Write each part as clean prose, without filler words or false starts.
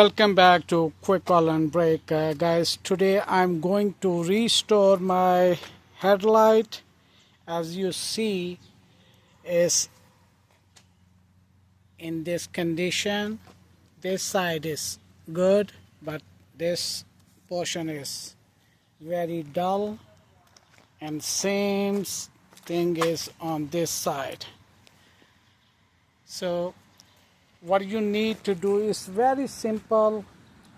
Welcome back to Quick Call and Break, guys. Today I'm going to restore my headlight. As you see, is in this condition. This side is good, but this portion is very dull, and same thing is on this side. So what you need to do is very simple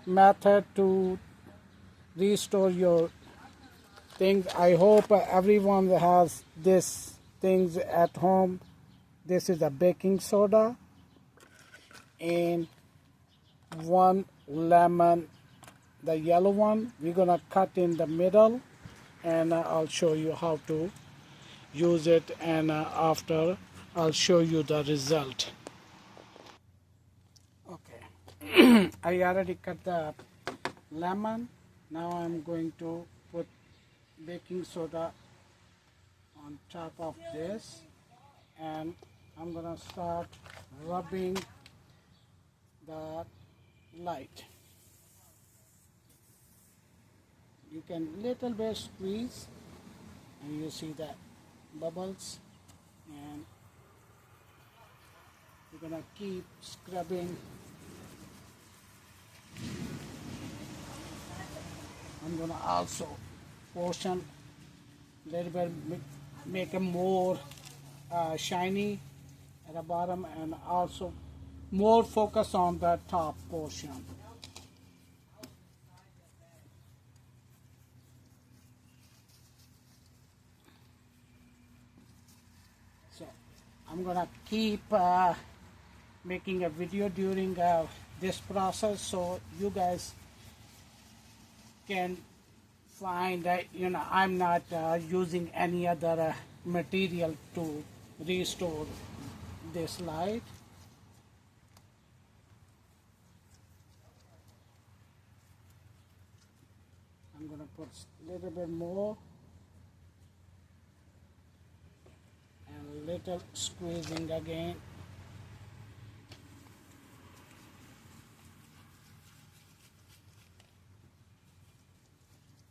method to restore your things. I hope everyone has this things at home. This is a baking soda and one lemon, the yellow one. We're gonna cut in the middle, and I'll show you how to use it, and after I'll show you the result. Okay, I already cut the lemon. Now I'm going to put baking soda on top of this, and I'm gonna start rubbing the light. You can little bit squeeze and you see that bubbles, and you're gonna keep scrubbing. I'm gonna also portion little bit, make them more shiny at the bottom, and also more focus on the top portion. So I'm gonna keep making a video during this process, so you guys can find that I'm not using any other material to restore this light. I'm gonna put a little bit more and little squeezing again.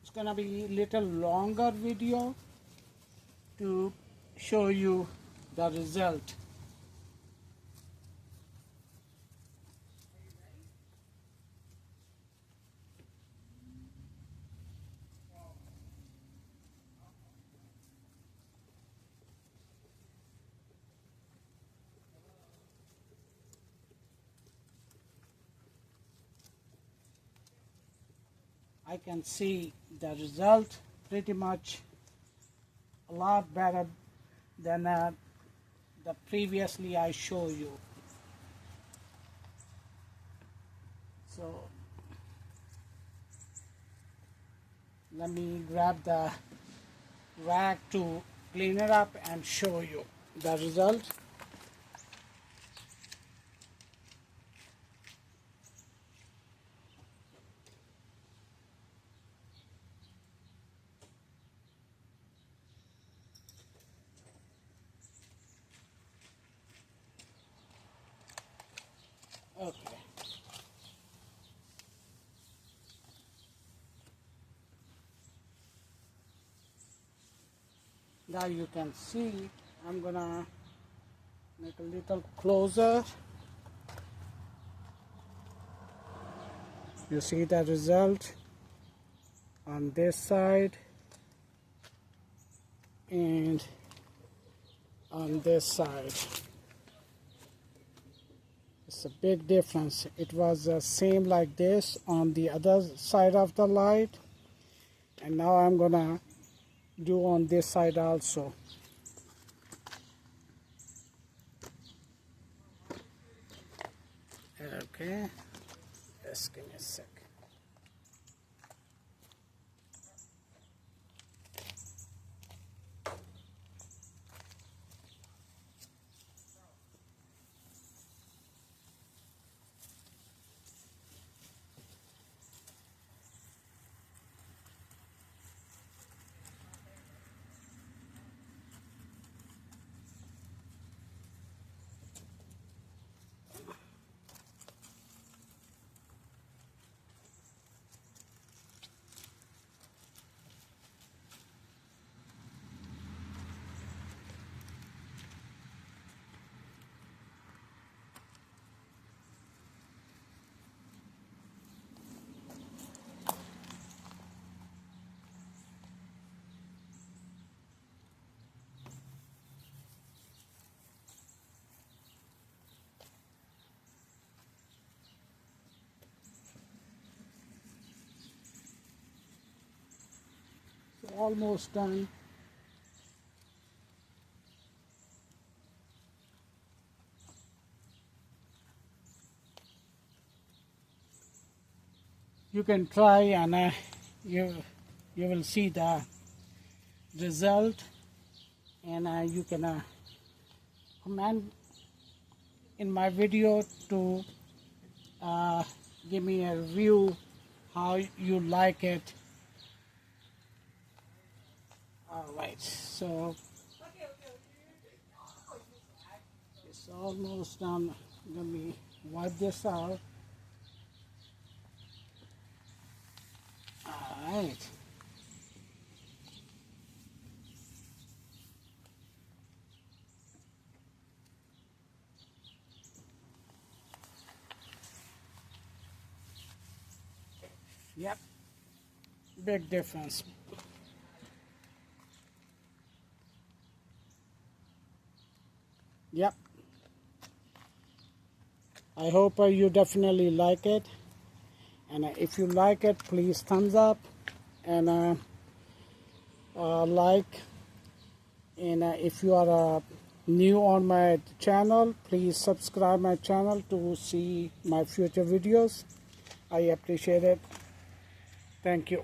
It's gonna be a little longer video to show you the result. I can see the result pretty much a lot better than the previously I show you. So let me grab the rag to clean it up and show you the result. Okay. Now you can see, I'm gonna make a little closer. You see the result on this side and on this side. It's a big difference. It was the same like this on the other side of the light, and now I'm gonna do on this side also. Okay, just give me a sec. almost done. You can try, and you will see the result, and you can comment in my video to give me a review how you like it. All right, so it's almost done. Let me wipe this out. All right. Yep, big difference. Yep. I hope you definitely like it, and if you like it, please thumbs up and like, and if you are new on my channel, please subscribe my channel to see my future videos. I appreciate it. Thank you.